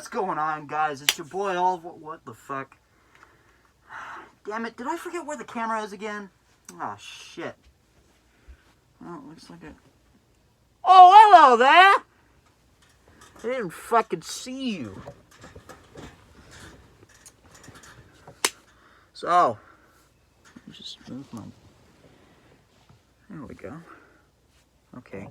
What's going on, guys? It's your boy Oliver. What the fuck? Damn it, did I forget where the camera is again? Oh, shit. Oh, it looks like it. Oh, hello there! I didn't fucking see you. So, let me just move my... There we go. Okay.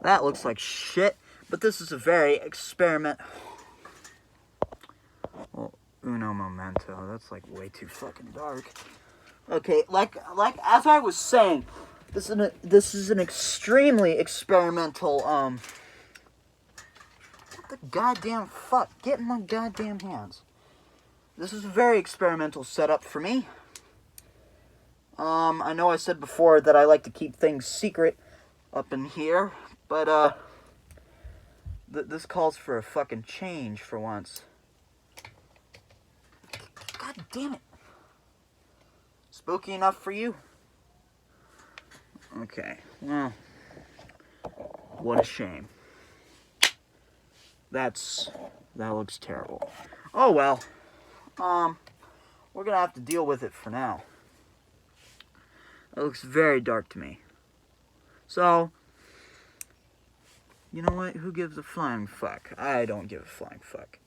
That looks like shit, but this is a very experiment... Well, uno momento. That's like way too fucking dark. Okay, like as I was saying, this is an extremely experimental what the goddamn fuck? Get in my goddamn hands. This is a very experimental setup for me. I know I said before that I like to keep things secret up in here, but this calls for a fucking change for once. God damn it. Spooky enough for you? Okay, well, what a shame. That looks terrible. Oh well, we're gonna have to deal with it for now. It looks very dark to me. So, you know what? Who gives a flying fuck? I don't give a flying fuck.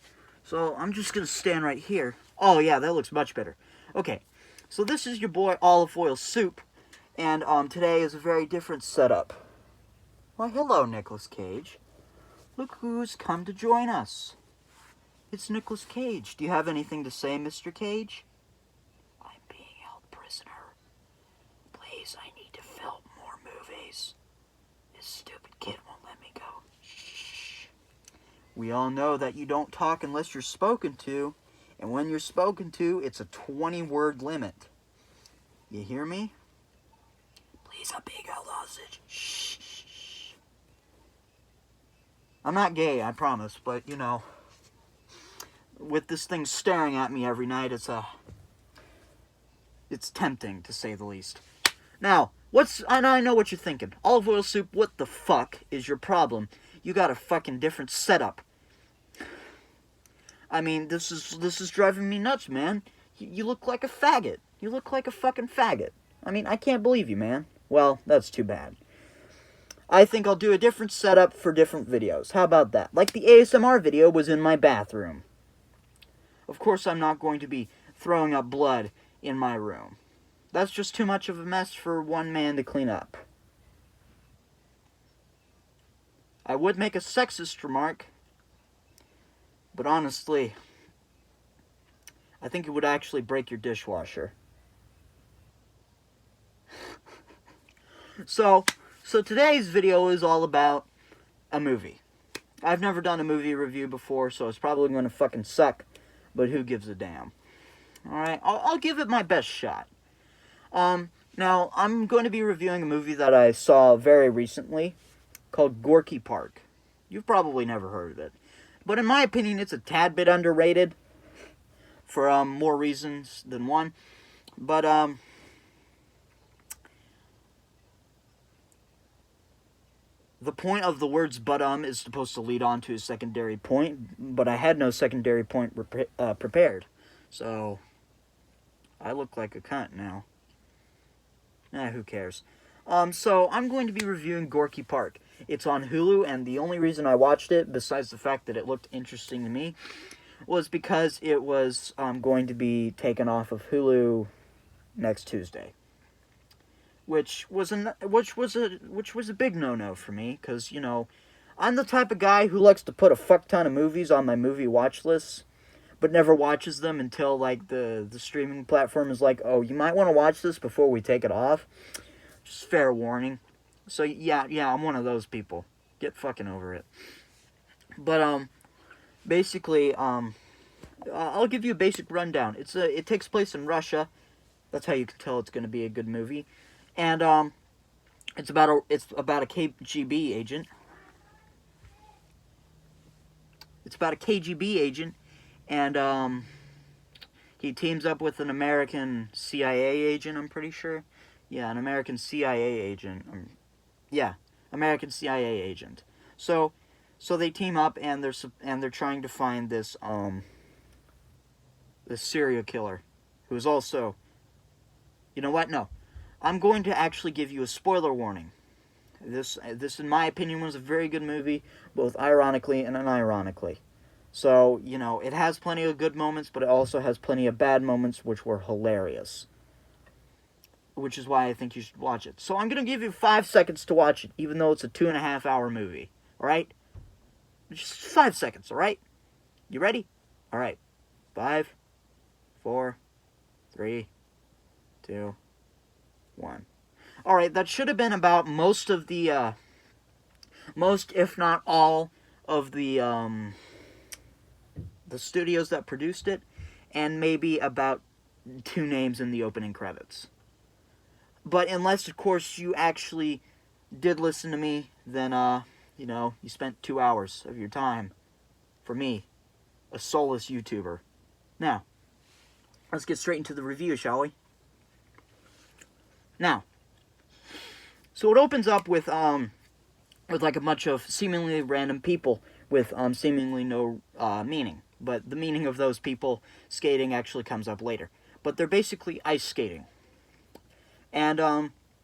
So, I'm just gonna stand right here. Oh yeah, that looks much better. Okay, so this is your boy Olive Oil Soup, and today is a very different setup. Why, hello, Nicolas Cage. Look who's come to join us. It's Nicolas Cage. Do you have anything to say, Mr. Cage? I'm being held prisoner. Please, I need to film more movies. This stupid kid won't let me go. Shh. We all know that you don't talk unless you're spoken to. And when you're spoken to, it's a 20-word limit. You hear me? Please, I'm being held hostage. Shh. I'm not gay, I promise, but, you know, with this thing staring at me every night, it's tempting, to say the least. Now, I know what you're thinking. Olive Oil Soup, what the fuck is your problem? You got a fucking different setup. I mean, this is driving me nuts, man. You look like a faggot. You look like a fucking faggot. I mean, I can't believe you, man. Well, that's too bad. I think I'll do a different setup for different videos. How about that? Like the ASMR video was in my bathroom. Of course, I'm not going to be throwing up blood in my room. That's just too much of a mess for one man to clean up. I would make a sexist remark, but honestly, I think it would actually break your dishwasher. So today's video is all about a movie. I've never done a movie review before, so it's probably going to fucking suck, but who gives a damn? Alright, I'll give it my best shot. Now, I'm going to be reviewing a movie that I saw very recently called Gorky Park. You've probably never heard of it. But in my opinion, it's a tad bit underrated for more reasons than one. But the point of the words "but" is supposed to lead on to a secondary point, but I had no secondary point prepared. So I look like a cunt now. Who cares? So I'm going to be reviewing Gorky Park. It's on Hulu, and the only reason I watched it, besides the fact that it looked interesting to me, was because it was going to be taken off of Hulu next Tuesday, which was a big no-no for me, because, you know, I'm the type of guy who likes to put a fuck ton of movies on my movie watch list, but never watches them until, like, the streaming platform is like, oh, you might want to watch this before we take it off. Just fair warning. So, yeah, I'm one of those people. Get fucking over it. But, basically, I'll give you a basic rundown. It takes place in Russia. That's how you can tell it's going to be a good movie. And, it's about a KGB agent. It's about a KGB agent, and, he teams up with an American CIA agent, I'm pretty sure. Yeah, an American CIA agent. American CIA agent. So, So they team up and they're trying to find this serial killer who is also, you know what? No, I'm going to actually give you a spoiler warning. This in my opinion was a very good movie, both ironically and unironically. So, you know, it has plenty of good moments, but it also has plenty of bad moments which were hilarious. Which is why I think you should watch it. So I'm going to give you 5 seconds to watch it, even though it's a 2.5-hour movie. Alright? Just 5 seconds, alright? You ready? Alright. 5, 4, 3, 2, 1. Alright, that should have been about most of the, most, if not all, of the studios that produced it, and maybe about 2 names in the opening credits. But unless, of course, you actually did listen to me, then, you know, you spent 2 hours of your time for me, a soulless YouTuber. Now, let's get straight into the review, shall we? Now, so it opens up with like a bunch of seemingly random people with seemingly no meaning. But the meaning of those people skating actually comes up later. But they're basically ice skating. And,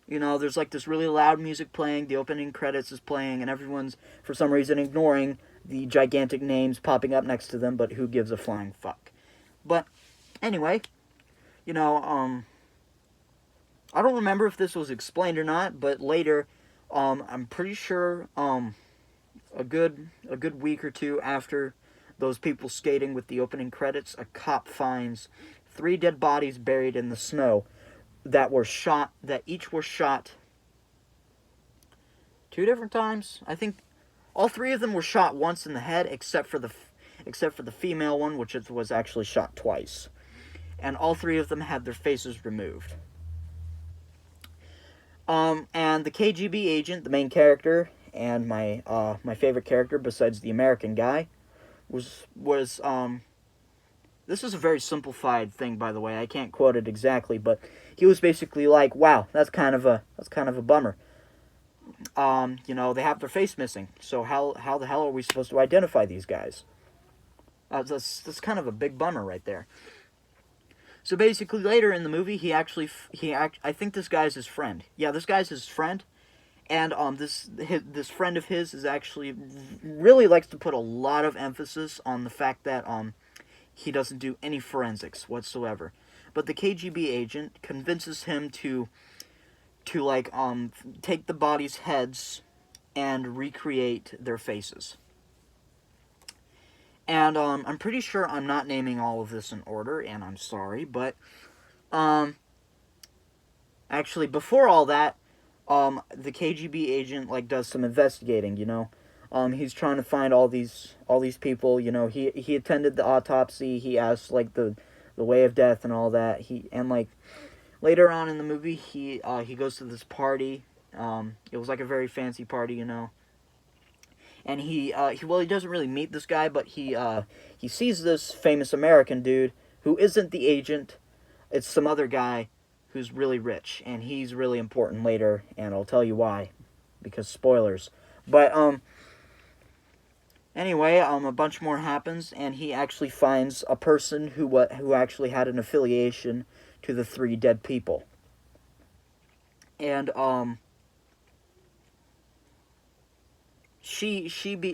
you know, there's like this really loud music playing, the opening credits is playing, and everyone's, for some reason, ignoring the gigantic names popping up next to them, but who gives a flying fuck. But, anyway, you know, I don't remember if this was explained or not, but later, I'm pretty sure, a good week or two after those people skating with the opening credits, a cop finds 3 dead bodies buried in the snow that each were shot 2 different times. I think all 3 of them were shot once in the head, except for the female one, which was actually shot twice. And all 3 of them had their faces removed. And the KGB agent, the main character, and my favorite character besides the American guy, was this is a very simplified thing, by the way. I can't quote it exactly, but he was basically like, "Wow, that's kind of a bummer. You know, they have their face missing. So how the hell are we supposed to identify these guys? That's kind of a big bummer right there." So basically, later in the movie, I think this guy's his friend. Yeah, this guy's his friend, and this friend of his is actually really likes to put a lot of emphasis on the fact that he doesn't do any forensics whatsoever. But the KGB agent convinces him to like take the bodies' heads and recreate their faces. And I'm pretty sure I'm not naming all of this in order, and I'm sorry, but actually before all that, the KGB agent like does some investigating, you know. He's trying to find all these people, you know. He attended the autopsy. He asked like the way of death and all that. Like later on in the movie, he goes to this party. It was like a very fancy party, you know. And he doesn't really meet this guy, but he sees this famous American dude who isn't the agent. It's some other guy who's really rich, and he's really important later, and I'll tell you why, because spoilers. But anyway, a bunch more happens, and he actually finds a person who actually had an affiliation to the 3 dead people. And she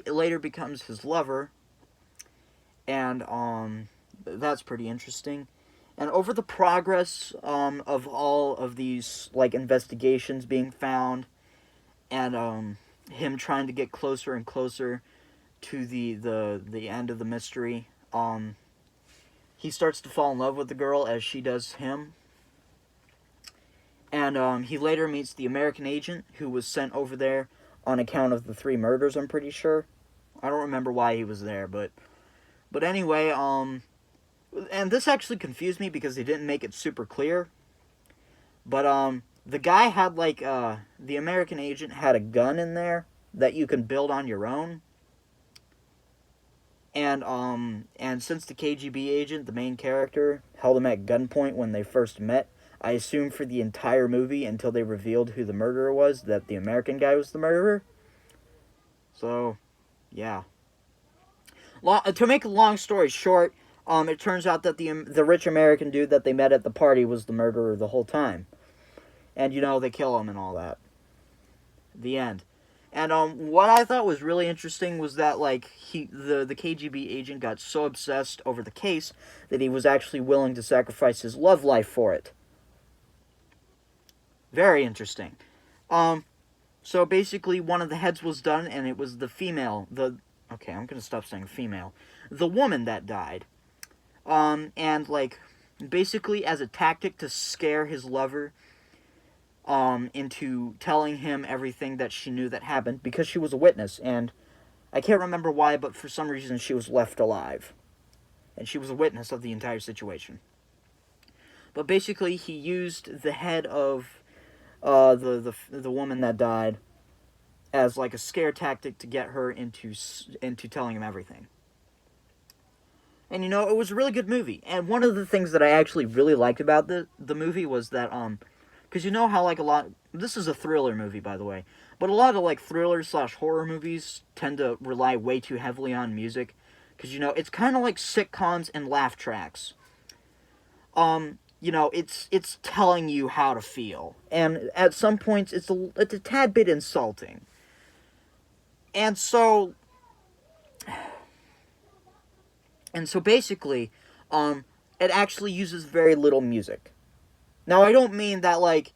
later becomes his lover, and that's pretty interesting. And over the progress of all of these like investigations being found, and him trying to get closer and closer to the end of the mystery, he starts to fall in love with the girl as she does him. And he later meets the American agent who was sent over there on account of the 3 murders, I'm pretty sure. I don't remember why he was there, but anyway, and this actually confused me because they didn't make it super clear. But the guy had like the American agent had a gun in there that you can build on your own. And since the KGB agent, the main character, held him at gunpoint when they first met, I assume for the entire movie until they revealed who the murderer was, that the American guy was the murderer. So, Yeah. To make a long story short, it turns out that the rich American dude that they met at the party was the murderer the whole time. And, they kill him and all that. The end. And what I thought was really interesting was that, like, the KGB agent got so obsessed over the case that he was actually willing to sacrifice his love life for it. Very interesting. So basically one of the heads was done, and it was the female, okay, I'm gonna stop saying female, the woman that died. And, like, basically as a tactic to scare his lover, into telling him everything that she knew that happened, because she was a witness, and I can't remember why, but for some reason she was left alive. And she was a witness of the entire situation. But basically, he used the head of the woman that died as, like, a scare tactic to get her into telling him everything. And, it was a really good movie. And one of the things that I actually really liked about the movie was that, because how, like, this is a thriller movie, by the way, but a lot of, like, thriller/horror movies tend to rely way too heavily on music, because, it's kind of like sitcoms and laugh tracks. It's telling you how to feel, and at some points, it's a tad bit insulting. And so basically, it actually uses very little music. Now, I don't mean that, like,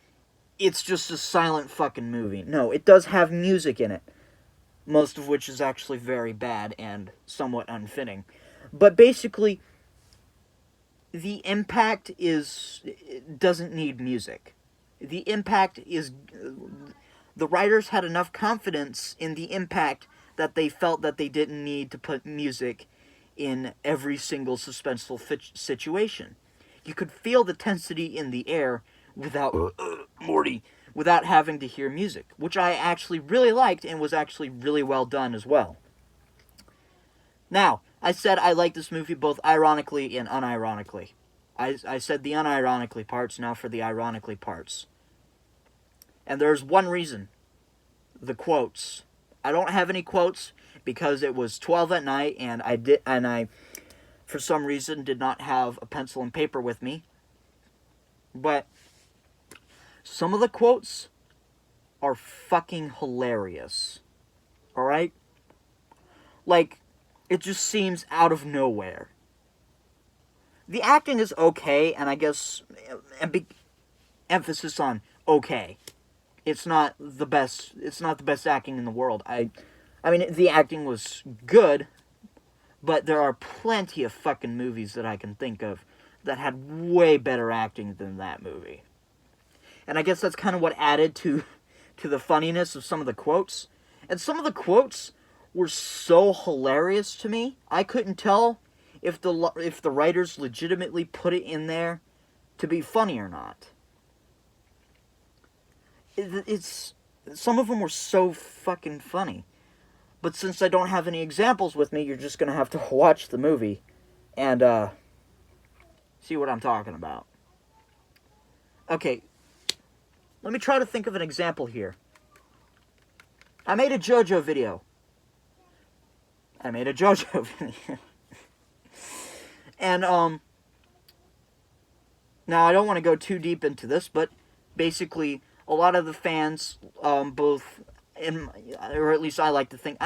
it's just a silent fucking movie. No, it does have music in it. Most of which is actually very bad and somewhat unfitting. But basically, the impact doesn't need music. The impact is... The writers had enough confidence in the impact that they felt that they didn't need to put music in every single suspenseful situation. You could feel the tensity in the air without having to hear music, which I actually really liked and was actually really well done as well. Now, I said I like this movie both ironically and unironically. I said the unironically parts, now for the ironically parts. And there's one reason. The quotes. I don't have any quotes because it was 12 at night and I for some reason did not have a pencil and paper with me. But some of the quotes are fucking hilarious. Alright? Like, it just seems out of nowhere. The acting is okay, and I guess a big emphasis on okay. It's not the best acting in the world. I mean, the acting was good, but there are plenty of fucking movies that I can think of that had way better acting than that movie. And I guess that's kind of what added to the funniness of some of the quotes. And some of the quotes were so hilarious to me, I couldn't tell if the writers legitimately put it in there to be funny or not. Some of them were so fucking funny. But since I don't have any examples with me, you're just going to have to watch the movie and see what I'm talking about. Okay, let me try to think of an example here. I made a JoJo video. And, now I don't want to go too deep into this, but basically, a lot of the fans, or at least I like to think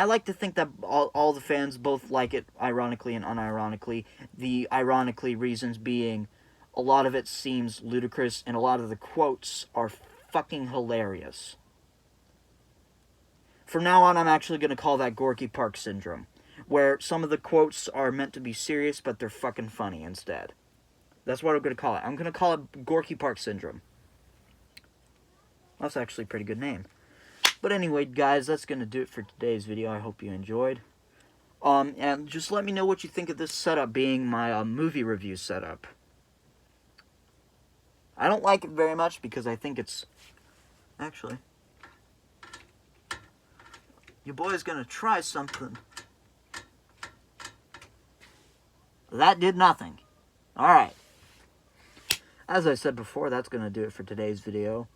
that all the fans both like it ironically and unironically. The ironically reasons being, a lot of it seems ludicrous, and a lot of the quotes are fucking hilarious. From now on, I'm actually going to call that Gorky Park Syndrome, where some of the quotes are meant to be serious, but they're fucking funny instead. That's what I'm going to call it. I'm going to call it Gorky Park Syndrome. That's actually a pretty good name. But anyway, guys, that's going to do it for today's video. I hope you enjoyed. And just let me know what you think of this setup being my movie review setup. I don't like it very much because I think it's... Actually... Your boy's going to try something. That did nothing. Alright. As I said before, that's going to do it for today's video.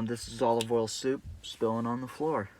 This is olive oil soup spilling on the floor.